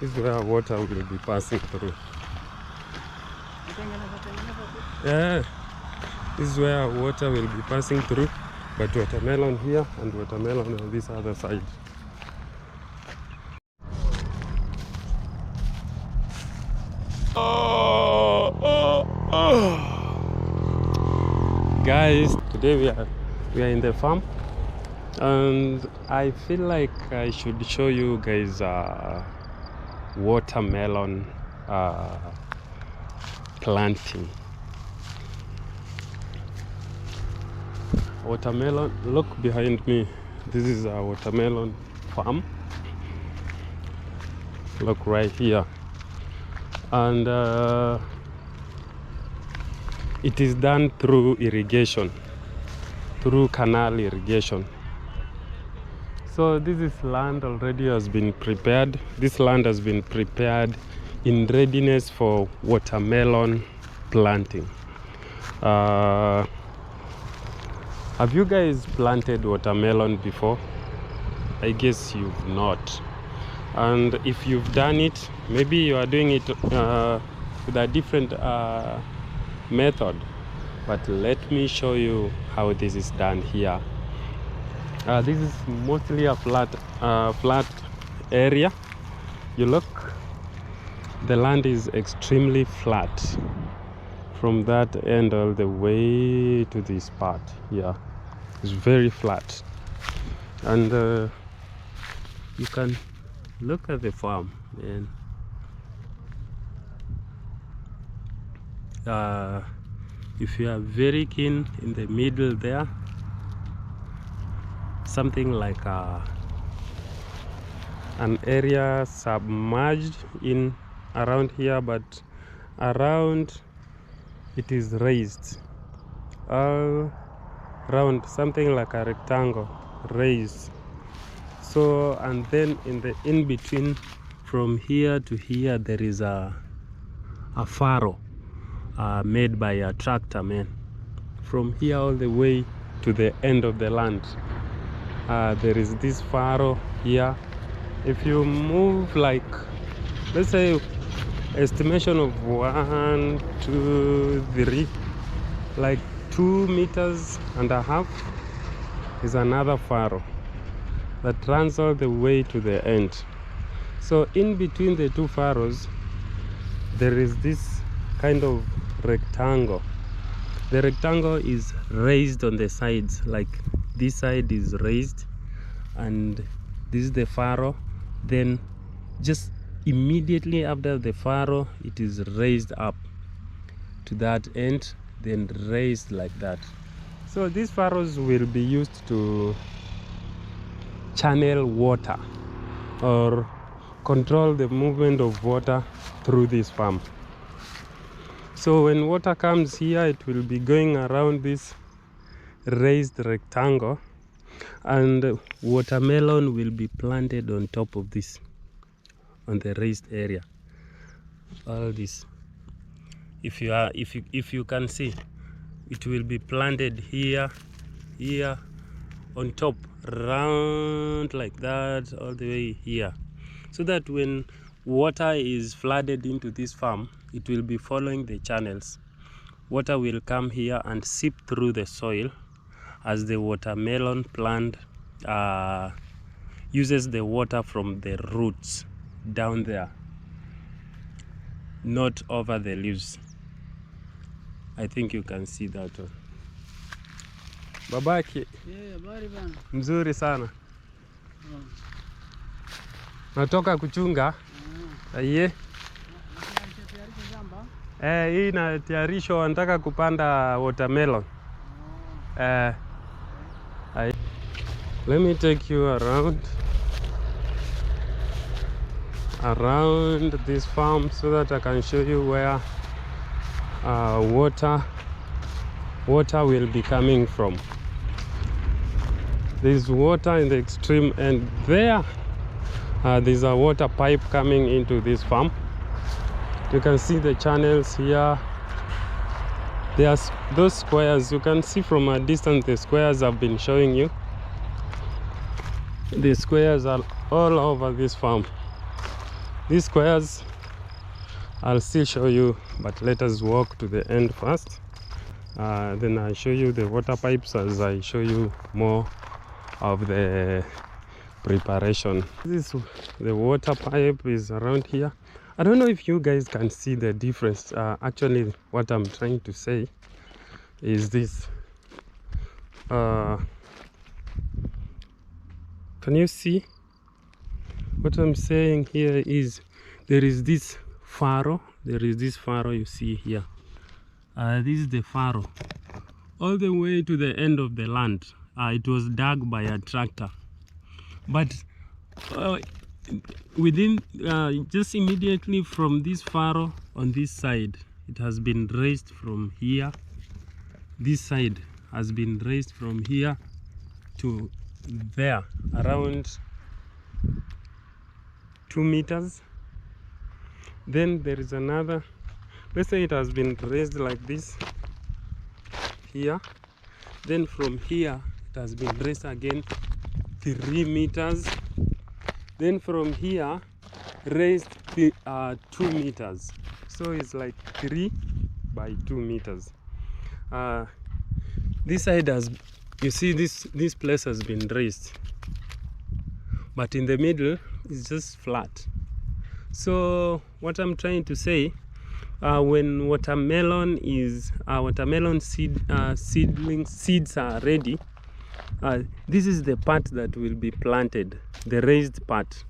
This is where water will be passing through. Yeah, this is where water will be passing through, but watermelon here and watermelon on this other side. Guys, today we are in the farm, and I feel like I should show you guys watermelon planting. Watermelon, look behind me. This is a watermelon farm. Look right here, and it is done through irrigation, through canal irrigation. So this is land already has been prepared. This land has been prepared in readiness for watermelon planting. Have you guys planted watermelon before? I guess you've not. And if you've done it, maybe you are doing it with a different method, but let me show you how this is done here. This is mostly a flat area. You look, the land is extremely flat from that end all the way to this part here. It's very flat, and you can look at the farm, and if you are very keen, in the middle there, something like an area submerged in around here, but around it is raised around, something like a rectangle raised. So, and then in between, from here to here, there is a furrow made by a tractor man. From here all the way to the end of the land, there is this furrow here. If you move, like, let's say estimation of 1, 2, 3, like 2.5 meters is another furrow that runs all the way to the end. So in between the two furrows, there is this kind of rectangle. The rectangle is raised on the sides, like this side is raised, and this is the furrow. Then just immediately after the furrow, it is raised up to that end, then raised like that. So these furrows will be used to channel water or control the movement of water through this farm. So when water comes here, it will be going around this raised rectangle, and watermelon will be planted on top of this, on the raised area. All this, if you can see, it will be planted here on top, round like that, all the way here, so that when water is flooded into this farm, it will be following the channels. Water will come here and seep through the soil as the watermelon plant uses the water from the roots down there, not over the leaves. I think you can see that one. Babaki. Mzuri sana. Natoka kuchunga. Aye. Hii inatayarishwa, wanataka kupanda watermelon. Let me take you around this farm so that I can show you where water will be coming from. There's water in the extreme end there. There's a water pipe coming into this farm. You can see the channels here. There's those squares. You can see from a distance the squares I've been showing you. The squares are all over this farm. These squares I'll still show you, but let us walk to the end first. Then I'll show you the water pipes as I show you more of the preparation. This the water pipe is around here. I don't know if you guys can see the difference. Actually, what I'm trying to say is this. Can you see? What I'm saying here is there is this furrow. There is this furrow you see here. This is the furrow all the way to the end of the land. It was dug by a tractor, but within just immediately from this furrow on this side, it has been raised from here. This side has been raised from here to there, around 2 meters. Then there is another, let's say it has been raised like this here. Then from here it has been raised again 3 meters. Then from here raised 2 meters. So it's like 3 by 2 meters. This side has, you see, this place has been raised, but in the middle it's just flat. So what I'm trying to say, when watermelon seeds are ready, this is the part that will be planted, the raised part.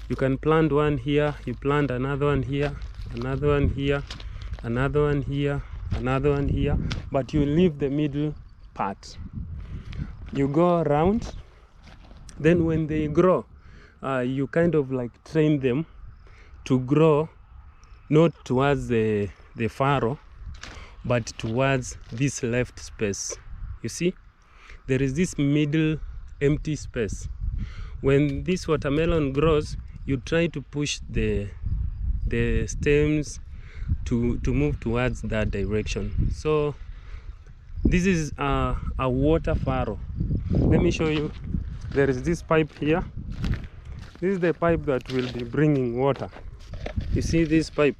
You can plant one here, you plant another one here, another one here, another one here, another one here, but you leave the middle part. You go around. Then when they grow, you kind of like train them to grow not towards the furrow, but towards this left space. You see, there is this middle empty space. When this watermelon grows, you try to push the stems to move towards that direction. So this is a water furrow. Let me show you. There is this pipe here. This is the pipe that will be bringing water. You see this pipe?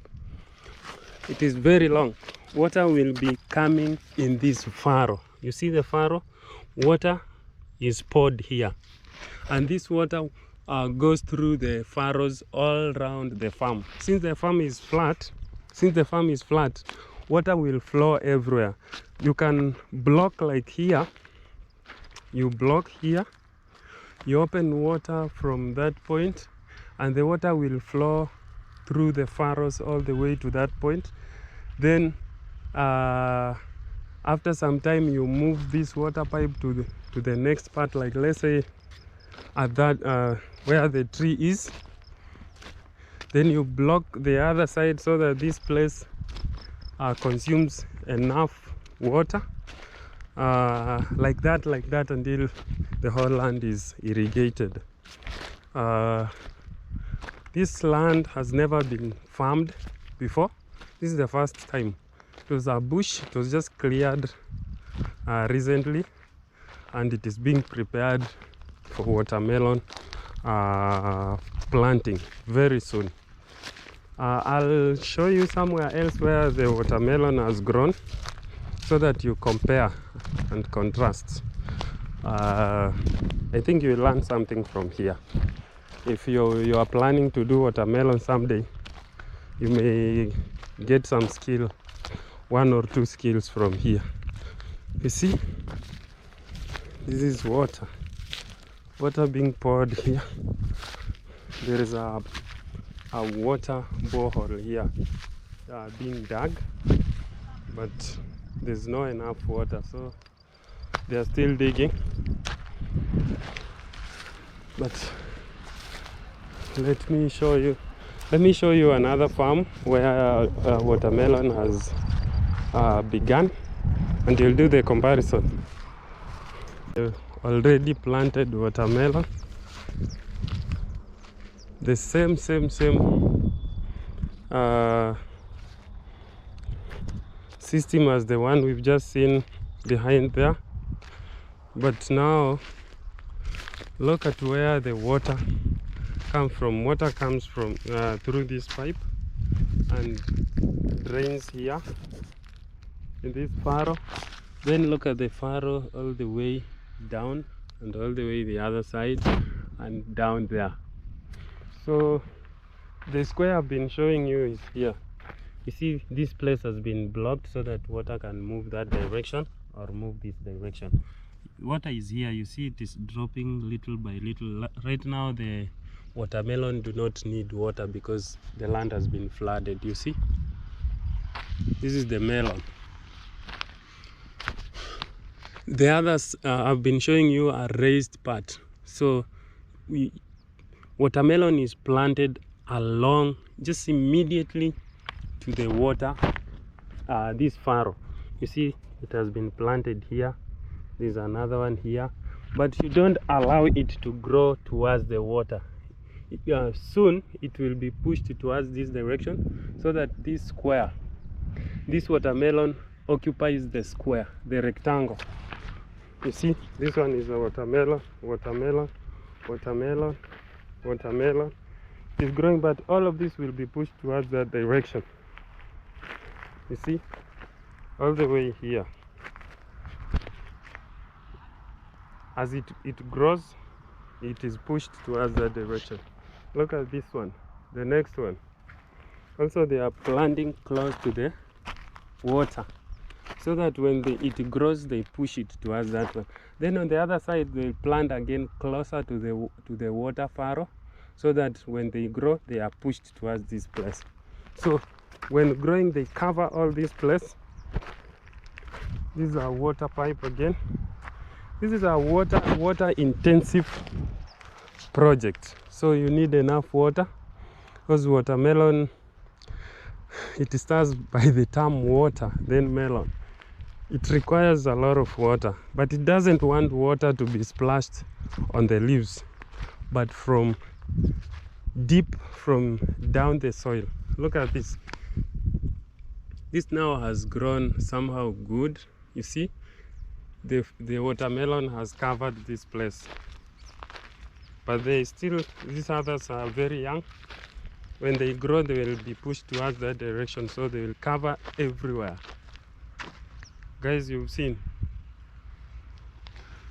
It is very long. Water will be coming in this furrow. You see the furrow? Water is poured here, and this water goes through the furrows all around the farm. Since the farm is flat, water will flow everywhere. You can block like here. You block here. You open water from that point, and the water will flow through the furrows all the way to that point. Then after some time, you move this water pipe to the next part, like let's say at that where the tree is. Then you block the other side so that this place consumes enough water, like that until the whole land is irrigated. This land has never been farmed before. This is the first time. It was a bush. It was just cleared recently, and it is being prepared for watermelon planting very soon. I'll show you somewhere else where the watermelon has grown, so that you compare and contrast. I think you will learn something from here. If you are planning to do watermelon someday, you may get some skill, 1 or 2 skills from here. You see, this is water being poured here. There is a water borehole here being dug, but there's not enough water, so they are still digging. But let me show you another farm where watermelon has begun, and you'll do the comparison. Already planted watermelon, the same system as the one we've just seen behind there. But now look at where the water water comes from through this pipe and drains here in this furrow. Then look at the furrow all the way down and all the way the other side and down there. So the square I've been showing you is here. You see, this place has been blocked so that water can move that direction or move this direction. Water is here. You see it is dropping little by little. Right now the watermelon do not need water because the land has been flooded. You see, this is the melon. The others I've been showing you are raised part. So watermelon is planted along just immediately to the water. This furrow, you see, it has been planted here. There's another one here, but you don't allow it to grow towards the water. Soon it will be pushed towards this direction so that this square, this watermelon occupies the square, the rectangle. You see, this one is a watermelon, watermelon, watermelon, watermelon. It's growing, but all of this will be pushed towards that direction. You see, all the way here. As it grows, it is pushed towards that direction. Look at this one, the next one. Also, they are planting close to the water, so that when it grows, they push it towards that one. Then on the other side, they plant again closer to the water furrow, so that when they grow, they are pushed towards this place. So when growing, they cover all this place. This is a water pipe again. This is a water intensive project, so you need enough water, because watermelon, it starts by the term water, then melon. It requires a lot of water, but it doesn't want water to be splashed on the leaves, but from deep from down the soil. Look at this. This now has grown somehow good. You see, the watermelon has covered this place, but these others are very young. When they grow, they will be pushed towards that direction, so they will cover everywhere. Guys, you've seen.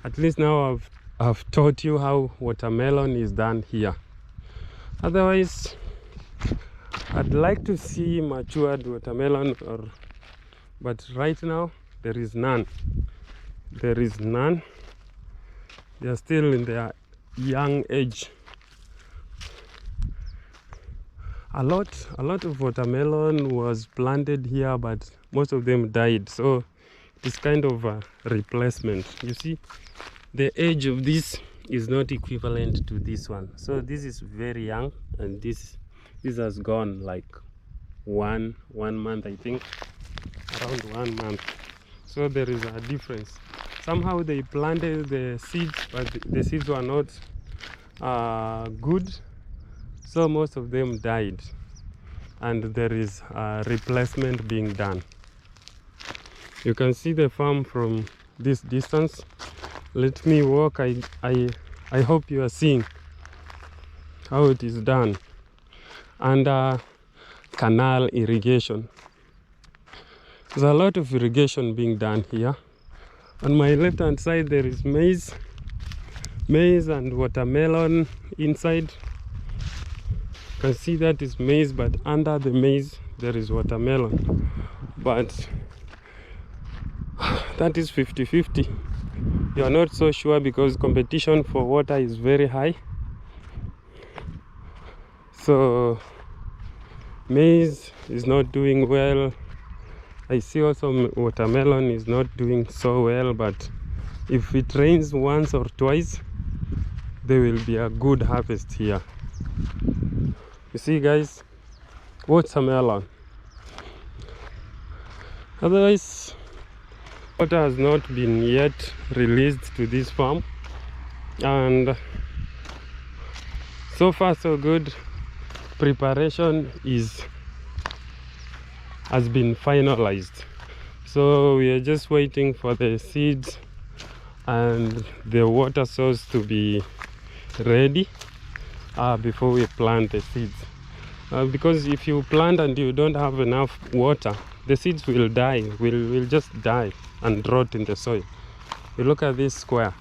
At least now I've taught you how watermelon is done here. Otherwise, I'd like to see matured watermelon, but right now there is none. There is none. They are still in their young age. A lot of watermelon was planted here, but most of them died, so it's kind of a replacement. You see, the age of this is not equivalent to this one. So this is very young, and this has gone like one month, I think, around 1 month. So there is a difference. Somehow they planted the seeds, but the seeds were not good, so most of them died, and there is a replacement being done. You can see the farm from this distance. Let me walk. I hope you are seeing how it is done under canal irrigation. There's a lot of irrigation being done here. On my left hand side there is maize and watermelon inside. You can see that is maize, but under the maize there is watermelon, but that is 50-50. You are not so sure because competition for water is very high. So maize is not doing well. I see also watermelon is not doing so well, but if it rains once or twice, there will be a good harvest here. You see, guys, watermelon. Otherwise, water has not been yet released to this farm, and so far so good. Preparation has been finalized, so we are just waiting for the seeds and the water source to be ready, before we plant the seeds. Because if you plant and you don't have enough water, the seeds will die, will just die and rot in the soil. You look at this square.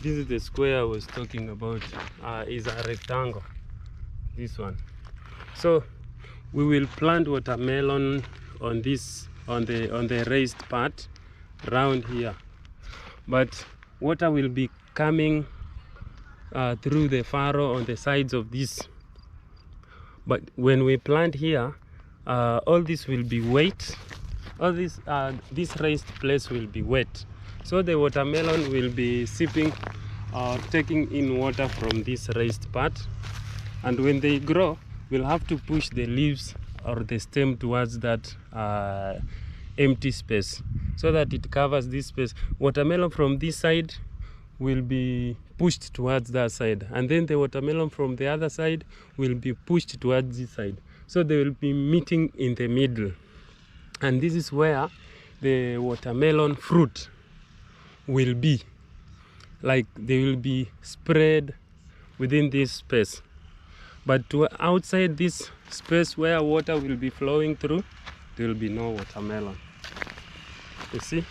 This is the square I was talking about. Is a rectangle, this one. So we will plant watermelon on this, on the raised part around here, but water will be coming through the furrow on the sides of this. But when we plant here, all this will be wet. All this raised place will be wet, so the watermelon will be sipping or taking in water from this raised part, and when they grow, we'll have to push the leaves or the stem towards that empty space so that it covers this space. Watermelon from this side will be pushed towards that side, and then the watermelon from the other side will be pushed towards this side, so they will be meeting in the middle. And this is where the watermelon fruit will be, like they will be spread within this space. But outside this space where water will be flowing through, there will be no watermelon. You see?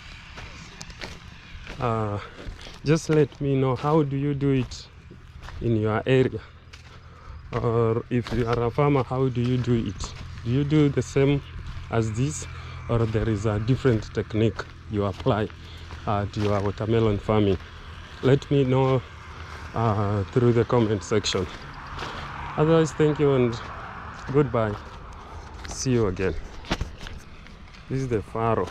Just let me know, how do you do it in your area? Or if you are a farmer, how do you do it? Do you do the same as this, or there is a different technique you apply to your watermelon farming? Let me know through the comment section. Otherwise, thank you and goodbye. See you again. This is the furrow.